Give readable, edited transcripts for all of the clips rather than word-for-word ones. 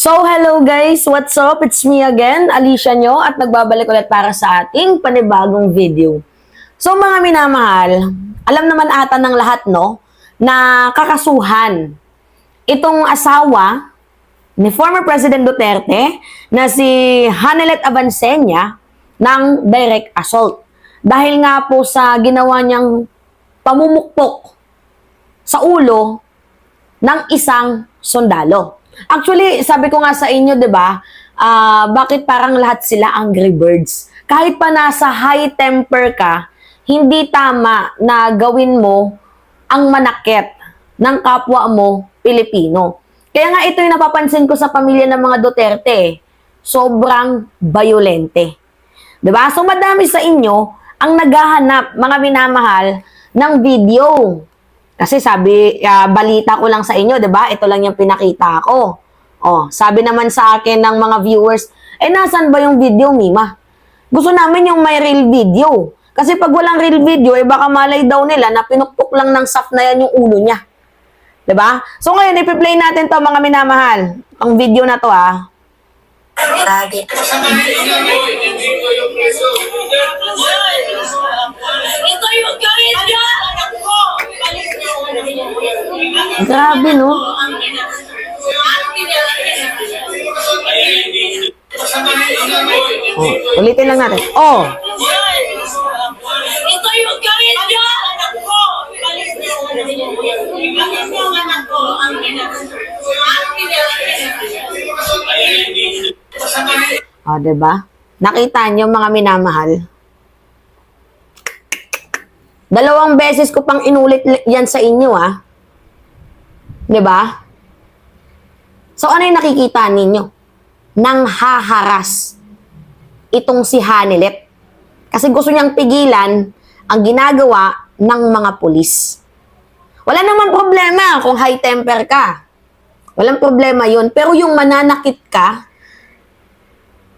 So, hello guys! What's up? It's me again, Alicia nyo, at nagbabalik ulit para sa ating panibagong video. So, mga minamahal, alam naman ata ng lahat, no, na kakasuhan itong asawa ni former President Duterte na si Hanelet Avancenia ng direct assault. Dahil nga po sa ginawa niyang pamumukpok sa ulo ng isang sundalo. Actually, sabi ko nga sa inyo, 'di ba? Bakit parang lahat sila angry birds? Kahit pa nasa high temper ka, hindi tama na gawin mo ang manakit ng kapwa mo Pilipino. Kaya nga ito yung napapansin ko sa pamilya ng mga Duterte. Sobrang bayolente. 'Di ba? So madami sa inyo ang naghahanap, mga minamahal, ng video. Kasi sabi, balita ko lang sa inyo, 'di ba? Ito lang yung pinakita ko. Oh, sabi naman sa akin ng mga viewers, nasan ba yung video, Mima? Gusto namin yung may real video. Kasi pag walang real video, baka malay daw nila na pinukpok lang ng saf na yan yung ulo niya. 'Di ba? So ngayon, ipi-play natin 'to, mga minamahal. Ang video na 'to, Lagi. Ito yung gawin niya! Grabe, no? Oh, ulitin lang natin. Oh, Ito yung gawin niya! oh, 'di ba? Nakita niyo, mga minamahal? Dalawang beses ko pang inulit yan sa inyo, 'Di ba? So, ano yung nakikita ninyo? Nang haharas itong si Hanelet. Kasi gusto niyang pigilan ang ginagawa ng mga pulis. Wala namang problema kung high temper ka. Walang problema yun. Pero yung mananakit ka,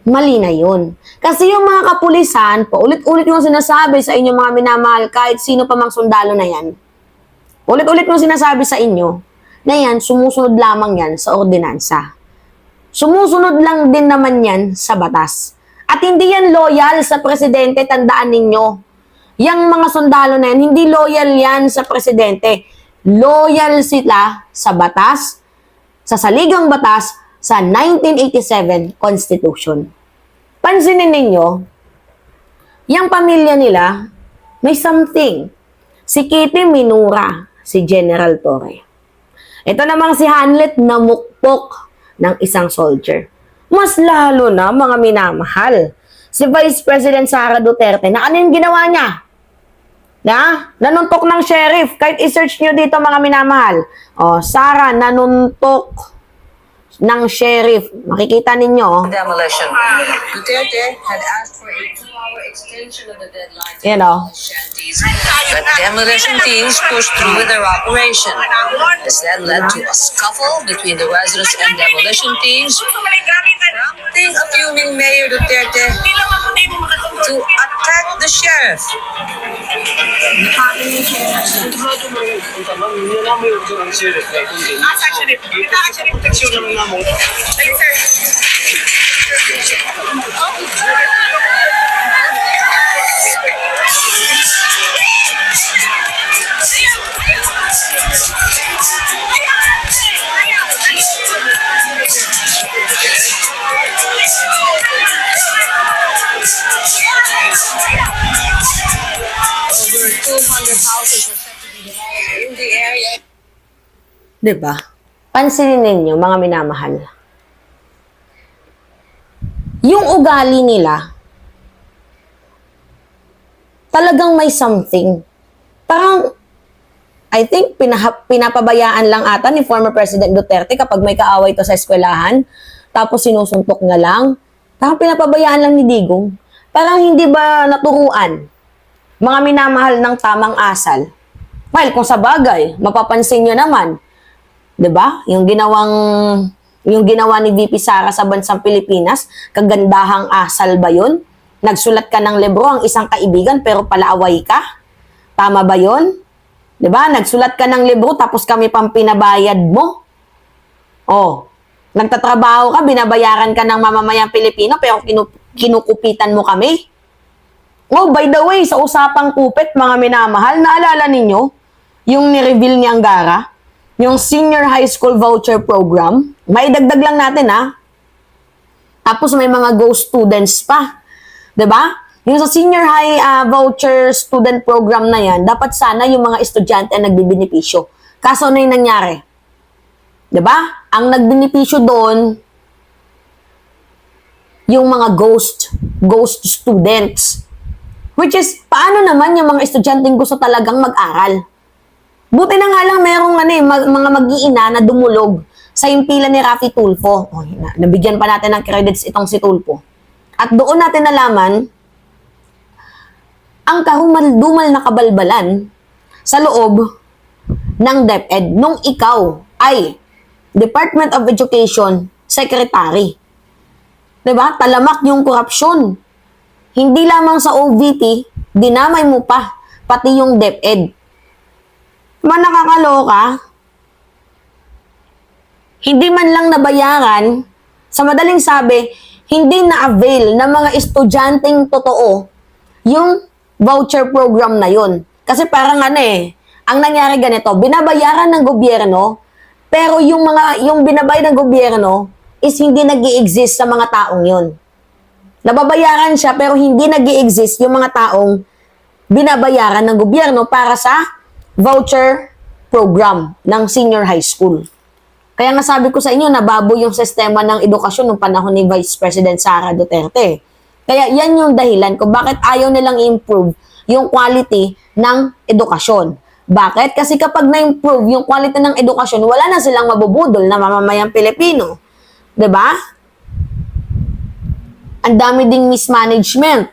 mali na yun. Kasi yung mga kapulisan, paulit-ulit yung sinasabi sa inyo, mga minamahal, kahit sino pa mang sundalo na yan, ulit-ulit yung sinasabi sa inyo, na yan, sumusunod lamang yan sa ordinansa. Sumusunod lang din naman yan sa batas. At hindi yan loyal sa presidente, tandaan ninyo. Yang mga sundalo na yan, hindi loyal yan sa presidente. Loyal sila sa batas, sa saligang batas, sa 1987 Constitution. Pansinin ninyo, yung pamilya nila, may something. Si Kitty minura, si General Torre. Ito namang si Hanelet na mukpok ng isang soldier. Mas lalo na, mga minamahal, si Vice President Sara Duterte, na ano yung ginawa niya? Nanuntok ng sheriff. Kahit i-search nyo dito, mga minamahal. Oh, Sara, nanuntok ng sheriff. Makikita ninyo. Demolition. Duterte had asked for a 2-hour extension of the deadline to You know. shanties, but demolition teams pushed through with their operation. This then led to a scuffle between the residents and demolition teams, prompting a fuming Mayor Duterte to attack the sheriff. Over 200 houses were set to be demolished in the area. Diba? Pansinin ninyo, mga minamahal. Yung ugali nila, talagang may something. Parang, I think, pinapabayaan lang ata ni former President Duterte kapag may kaaway to sa eskwelahan, tapos sinusuntok niya lang. Parang pinapabayaan lang ni Digong. Parang hindi ba naturuan, mga minamahal, ng tamang asal? Well, kung sa bagay, mapapansin nyo naman, 'di ba? Yung ginawa ni VP Sara sa bansang Pilipinas, kagandahang asal ba 'yun? Nagsulat ka ng libro ang isang kaibigan pero palaaway ka? Tama ba 'yun? 'Di ba? Nagsulat ka ng libro tapos kami pang pinabayad mo. Oh. Nagtatrabaho ka, binabayaran ka ng mamamayang Pilipino, pero kinukupitan mo kami? Oh, by the way, sa usapang kupit, mga minamahal, naalala ninyo yung ni-reveal ni Angara? Yung Senior High School Voucher Program? May dagdag lang natin, ha? Tapos may mga ghost students pa. 'Di ba? Yung sa Senior High Voucher Student Program na yan, dapat sana yung mga estudyante ang nagbibenepisyo. Kaso ano yung nangyari? 'Di ba? Ang nagbenepisyo doon, yung mga ghost students. Which is, paano naman yung mga estudyanteng gusto talagang mag-aral? Buti na nga lang merong mga mag-iina na dumulog sa impila ni Raffy Tulfo. Oh, nabigyan pa natin ng credits itong si Tulfo. At doon natin nalaman ang kahumal-dumal na kabalbalan sa loob ng DepEd nung ikaw ay Department of Education Secretary. Diba? Talamak yung korupsyon. Hindi lamang sa OVP, dinamay mo pa, pati yung DepEd. Nakakaloka, hindi man lang nabayaran, sa madaling sabi, hindi na-avail ng mga estudyanteng totoo yung voucher program na yun. Kasi parang ang nangyari ganito, binabayaran ng gobyerno, pero yung binabayad ng gobyerno is hindi nag-i-exist sa mga taong yun. Nababayaran siya pero hindi nag-i-exist yung mga taong binabayaran ng gobyerno para sa voucher program ng senior high school. Kaya nga sabi ko sa inyo, nababo yung sistema ng edukasyon nung panahon ni Vice President Sara Duterte. Kaya yan yung dahilan kung bakit ayaw nilang i-improve yung quality ng edukasyon. Bakit? Kasi kapag na-improve yung quality ng edukasyon, wala na silang mabubudol na mamamayang Pilipino. 'Di ba? Ang dami ding mismanagement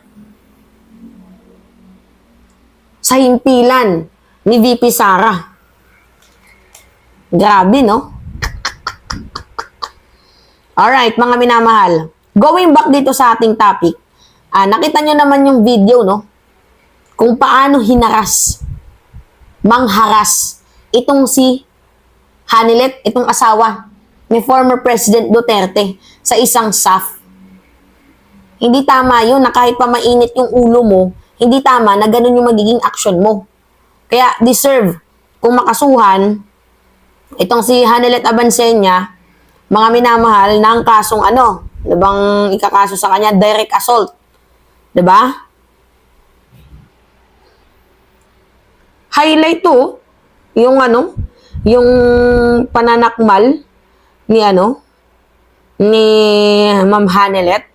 sa himpilan ni VP Sara. Grabe, no? Alright, mga minamahal. Going back dito sa ating topic, nakita nyo naman yung video, no? Kung paano mangharas itong si Hanilet, itong asawa ni former President Duterte sa isang SAF. Hindi tama yun na kahit pa mainit yung ulo mo, hindi tama na ganun yung magiging action mo. Kaya deserve kung makasuhan itong si Hanilet Abansenya, mga minamahal, ng kasong bang ikakaso sa kanya? Direct assault. 'Di ba? Highlight to, yung yung pananakmal ni Ma'am Hanilet.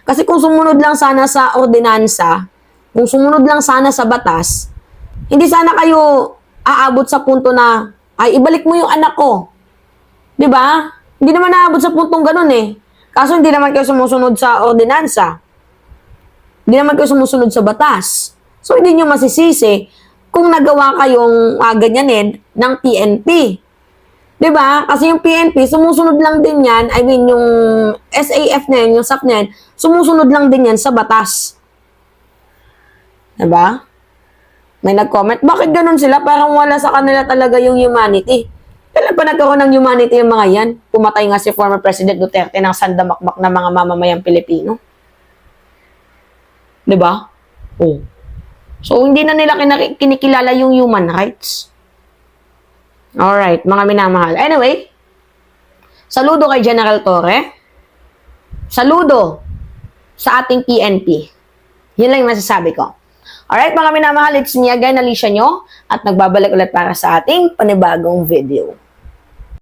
Kasi kung sumunod lang sana sa ordinansa, kung sumunod lang sana sa batas, hindi sana kayo aabot sa punto na, ay, ibalik mo yung anak ko. 'Di ba? Hindi naman naabot sa puntong ganun eh. Kaso hindi naman kayo sumusunod sa ordinansa. Hindi naman kayo sumusunod sa batas. So, hindi nyo masisisi kung nagawa kayong ganyanin ng PNP. 'Di ba? Kasi yung PNP, sumusunod lang din yan. I mean, yung SAF na yan, yung SAF na yan, sumusunod lang din yan sa batas. 'Di ba? May nag-comment, bakit ganun sila? Parang wala sa kanila talaga yung humanity. Kailan pa nagkaroon ng humanity yung mga yan? Pumatay nga si former President Duterte ng sandamakmak na mga mamamayang Pilipino. 'Di ba? Oh. So, hindi na nila kinikilala yung human rights. Alright, mga minamahal. Anyway, saludo kay General Torre. Saludo sa ating PNP. Yun lang yung masasabi ko. Alright, mga minamahal, it's me again, Alicia nyo, at nagbabalik ulit para sa ating panibagong video.